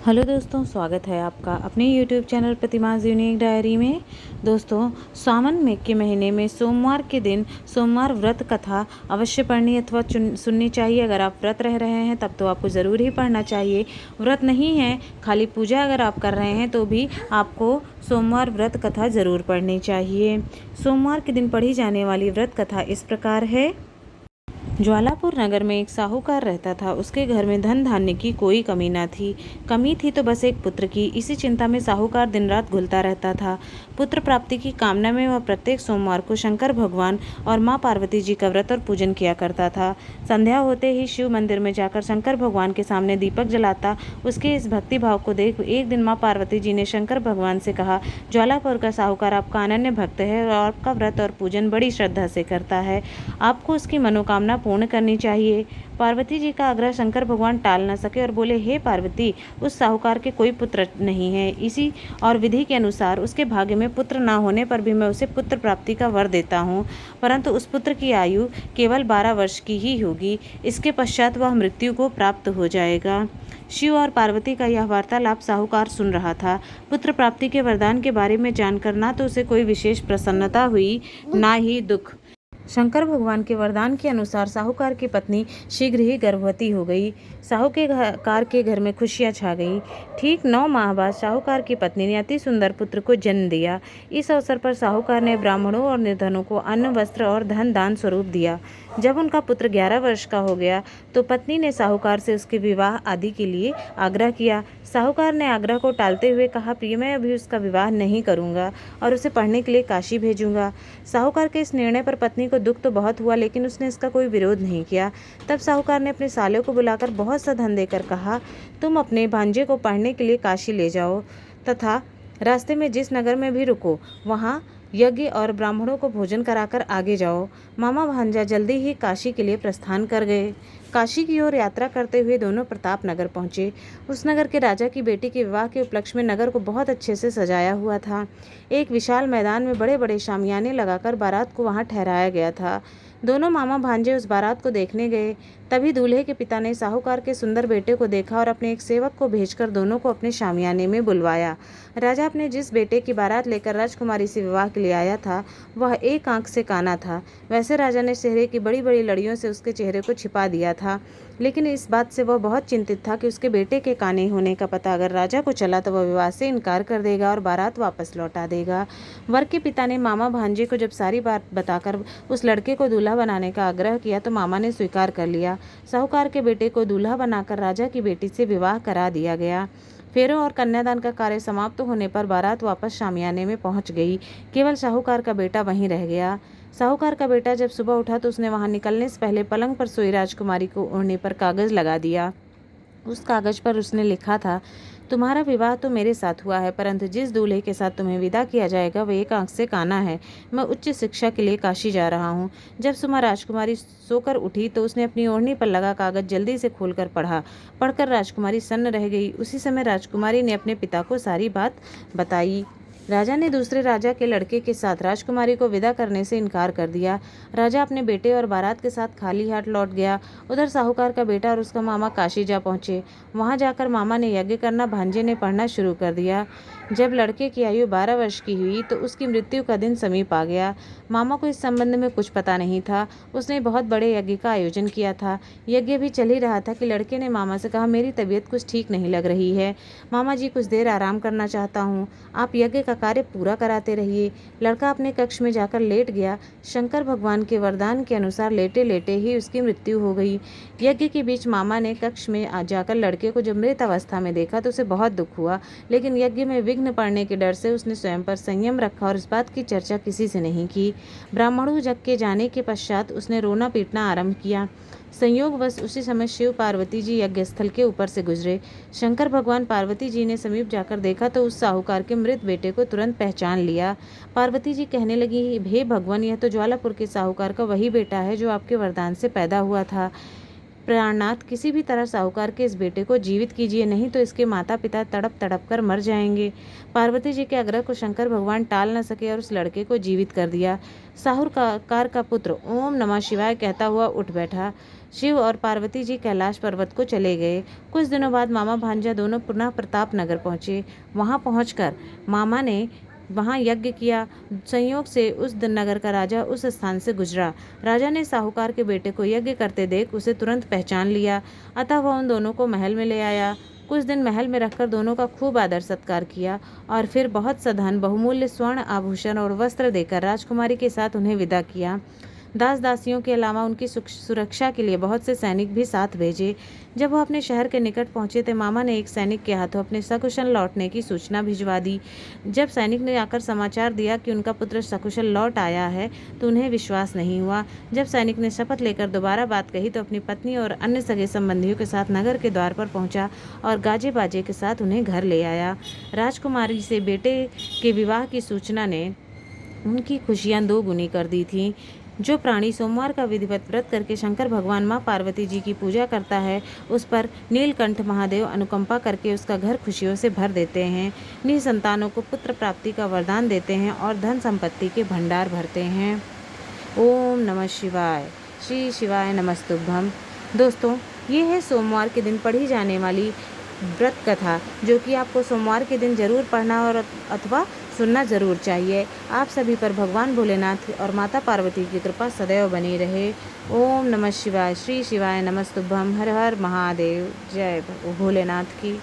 Hello दोस्तों, स्वागत है आपका अपने यूट्यूब चैनल प्रतिमाज़ यूनिक डायरी में। दोस्तों, सावन में के महीने में सोमवार के दिन सोमवार व्रत कथा अवश्य पढ़नी अथवा सुननी चाहिए। अगर आप व्रत रह रहे हैं तब तो आपको ज़रूर ही पढ़ना चाहिए। व्रत नहीं है, खाली पूजा अगर आप कर रहे हैं तो भी आपको सोमवार व्रत कथा ज़रूर पढ़नी चाहिए। सोमवार के दिन पढ़ी जाने वाली व्रत कथा इस प्रकार है। ज्वालापुर नगर में एक साहूकार रहता था। उसके घर में धन धान्य की कोई कमी न थी। कमी थी तो बस एक पुत्र की। इसी चिंता में साहूकार दिन रात घुलता रहता था। पुत्र प्राप्ति की कामना में वह प्रत्येक सोमवार को शंकर भगवान और माँ पार्वती जी का व्रत और पूजन किया करता था। संध्या होते ही शिव मंदिर में जाकर शंकर भगवान के सामने दीपक जलाता। उसके इस भक्ति भाव को देख एक दिन माँ पार्वती जी ने शंकर भगवान से कहा, ज्वालापुर का साहूकार आपका अनन्य भक्त है और आपका व्रत और पूजन बड़ी श्रद्धा से करता है। आपको उसकी मनोकामना पूर्ण करनी चाहिए। पार्वती जी का आग्रह शंकर भगवान टाल न सके और बोले, हे पार्वती, उस साहूकार के कोई पुत्र नहीं है। इसी और विधि के अनुसार उसके भाग्य में पुत्र न होने पर भी मैं उसे पुत्र प्राप्ति का वर देता हूँ, परंतु उस पुत्र की आयु केवल 12 वर्ष की ही होगी। इसके पश्चात वह मृत्यु को प्राप्त हो जाएगा। शिव और पार्वती का यह वार्तालाप साहूकार सुन रहा था। पुत्र प्राप्ति के वरदान के बारे में जानकर ना तो उसे कोई विशेष प्रसन्नता हुई, ना ही दुख। शंकर भगवान के वरदान के अनुसार साहूकार की पत्नी शीघ्र ही गर्भवती हो गई। साहूकार के घर में खुशियां छा गई। ठीक 9 माह बाद साहूकार की पत्नी ने अति सुंदर पुत्र को जन्म दिया। इस अवसर पर साहूकार ने ब्राह्मणों और निर्धनों को अन्न, वस्त्र और धन दान स्वरूप दिया। जब उनका पुत्र 11 वर्ष का हो गया तो पत्नी ने साहूकार से उसके विवाह आदि के लिए आग्रह किया। साहूकार ने आग्रह को टालते हुए कहा, प्रिय, मैं अभी उसका विवाह नहीं करूंगा और उसे पढ़ने के लिए काशी भेजूंगा। साहूकार के इस निर्णय पर पत्नी को दुख तो बहुत हुआ, लेकिन उसने इसका कोई विरोध नहीं किया। तब साहूकार ने अपने साले को बुलाकर बहुत सा धन देकर कहा, तुम अपने भांजे को पढ़ने के लिए काशी ले जाओ तथा रास्ते में जिस नगर में भी रुको वहाँ यज्ञ और ब्राह्मणों को भोजन कराकर आगे जाओ। मामा भांजा जल्दी ही काशी के लिए प्रस्थान कर गए। काशी की ओर यात्रा करते हुए दोनों प्रताप नगर पहुंचे। उस नगर के राजा की बेटी के विवाह के उपलक्ष्य में नगर को बहुत अच्छे से सजाया हुआ था। एक विशाल मैदान में बड़े बड़े शामियाने लगाकर बारात को वहां ठहराया गया था। दोनों मामा भांजे उस बारात को देखने गए। तभी दूल्हे के पिता ने साहूकार के सुंदर बेटे को देखा और अपने एक सेवक को भेजकर दोनों को अपने शामियाने में बुलवाया। राजा अपने जिस बेटे की बारात लेकर राजकुमारी से विवाह के लिए आया था वह एक आंख से काना था। वैसे राजा ने चेहरे की बड़ी बड़ी लड़ियों से उसके चेहरे को छिपा दिया था, लेकिन इस बात से वह बहुत चिंतित था कि उसके बेटे के काने होने का पता अगर राजा को चला तो वह विवाह से इनकार कर देगा और बारात वापस लौटा देगा। वर के पिता ने मामा भांजे को जब सारी बात बताकर उस लड़के को दूल्हा बनाने का आग्रह किया तो मामा ने स्वीकार कर लिया। साहूकार के बेटे को दूल्हा बनाकर राजा की बेटी से विवाह करा दिया गया। फेरों और कन्यादान का कार्य समाप्त होने पर बारात वापस शामियाने में पहुंच गई। केवल साहूकार का बेटा वहीं रह गया। साहूकार का बेटा जब सुबह उठा तो उसने वहां निकलने से पहले पलंग पर सोई राजकुमारी को ओढ़ने पर कागज लगा दिया। उस कागज पर उसने लिखा था, तुम्हारा विवाह तो मेरे साथ हुआ है, परंतु जिस दूल्हे के साथ तुम्हें विदा किया जाएगा वह एक आंख से काना है। मैं उच्च शिक्षा के लिए काशी जा रहा हूँ। जब सुमा राजकुमारी सोकर उठी तो उसने अपनी ओढ़नी पर लगा कागज जल्दी से खोलकर पढ़ा। पढ़कर राजकुमारी सन्न रह गई। उसी समय राजकुमारी ने अपने पिता को सारी बात बताई। राजा ने दूसरे राजा के लड़के के साथ राजकुमारी को विदा करने से इनकार कर दिया। राजा अपने बेटे और बारात के साथ खाली हाथ लौट गया। उधर साहूकार का बेटा और उसका मामा काशी जा पहुंचे। वहां जाकर मामा ने यज्ञ करना, भांजे ने पढ़ना शुरू कर दिया। जब लड़के की आयु 12 वर्ष की हुई तो उसकी मृत्यु का दिन समीप आ गया। मामा को इस संबंध में कुछ पता नहीं था। उसने बहुत बड़े यज्ञ का आयोजन किया था। यज्ञ भी चल ही रहा था कि लड़के ने मामा से कहा, मेरी तबीयत कुछ ठीक नहीं लग रही है। मामा जी, कुछ देर आराम करना चाहता हूँ। आप यज्ञ का कार्य पूरा कराते रहिए। लड़का अपने कक्ष में जाकर लेट गया। शंकर भगवान के वरदान के अनुसार लेटे लेटे ही उसकी मृत्यु हो गई। यज्ञ के बीच मामा ने कक्ष में जाकर लड़के को जब मृत अवस्था में देखा तो उसे बहुत दुख हुआ, लेकिन यज्ञ में विघ्न पड़ने के डर से उसने स्वयं पर संयम रखा और इस बात की चर्चा किसी से नहीं की। ब्राह्मणों जग के जाने के पश्चात उसने रोना पीटना आरंभ किया। संयोगवश उसी समय शिव पार्वती जी यज्ञ स्थल के ऊपर से गुजरे। शंकर भगवान पार्वती जी ने समीप जाकर देखा तो उस साहूकार के मृत बेटे को तुरंत पहचान लिया। पार्वती जी कहने लगी, हे भगवान, यह तो ज्वालापुर के साहूकार का वही बेटा है जो आपके वरदान से पैदा हुआ था। प्राणनाथ, किसी भी तरह साहूकार के इस बेटे को जीवित कीजिए, नहीं तो इसके माता पिता तड़प तड़प कर मर जाएंगे। पार्वती जी के आग्रह को शंकर भगवान टाल न सके और उस लड़के को जीवित कर दिया। साहूकार का पुत्र ओम नमः शिवाय कहता हुआ उठ बैठा। शिव और पार्वती जी कैलाश पर्वत को चले गए। कुछ दिनों बाद मामा भांजा दोनों पुनः प्रताप नगर पहुँचे। वहाँ पहुँचकर मामा ने वहाँ यज्ञ किया। संयोग से उस नगर का राजा उस स्थान से गुजरा। राजा ने साहूकार के बेटे को यज्ञ करते देख उसे तुरंत पहचान लिया। अतः वह उन दोनों को महल में ले आया। कुछ दिन महल में रखकर दोनों का खूब आदर सत्कार किया और फिर बहुत सा धन, बहुमूल्य स्वर्ण आभूषण और वस्त्र देकर राजकुमारी के साथ उन्हें विदा किया। दास दासियों के अलावा उनकी सुरक्षा के लिए बहुत से सैनिक भी साथ भेजे। जब वह अपने शहर के निकट पहुंचे तो मामा ने एक सैनिक के हाथों अपने सकुशल लौटने की सूचना भिजवा दी। जब सैनिक ने आकर समाचार दिया कि उनका पुत्र सकुशल लौट आया है तो उन्हें विश्वास नहीं हुआ। जब सैनिक ने शपथ लेकर दोबारा बात कही तो अपनी पत्नी और अन्य सगे संबंधियों के साथ नगर के द्वार पर पहुंचा और गाजे बाजे के साथ उन्हें घर ले आया। राजकुमारी से बेटे के विवाह की सूचना ने उनकी खुशियां दो गुनी कर दी थी। जो प्राणी सोमवार का विधिवत व्रत करके शंकर भगवान माँ पार्वती जी की पूजा करता है उस पर नीलकंठ महादेव अनुकंपा करके उसका घर खुशियों से भर देते हैं। निसंतानों को पुत्र प्राप्ति का वरदान देते हैं और धन संपत्ति के भंडार भरते हैं। ओम नमः शिवाय। श्री शिवाय नमस्तुभ्यम। दोस्तों, ये है सोमवार के दिन पढ़ी जाने वाली व्रत कथा, जो कि आपको सोमवार के दिन जरूर पढ़ना और अथवा सुनना जरूर चाहिए। आप सभी पर भगवान भोलेनाथ और माता पार्वती की कृपा सदैव बनी रहे। ओम नमः शिवाय। श्री शिवाय नमस्तुभ्यम। हर हर महादेव। जय भोलेनाथ की।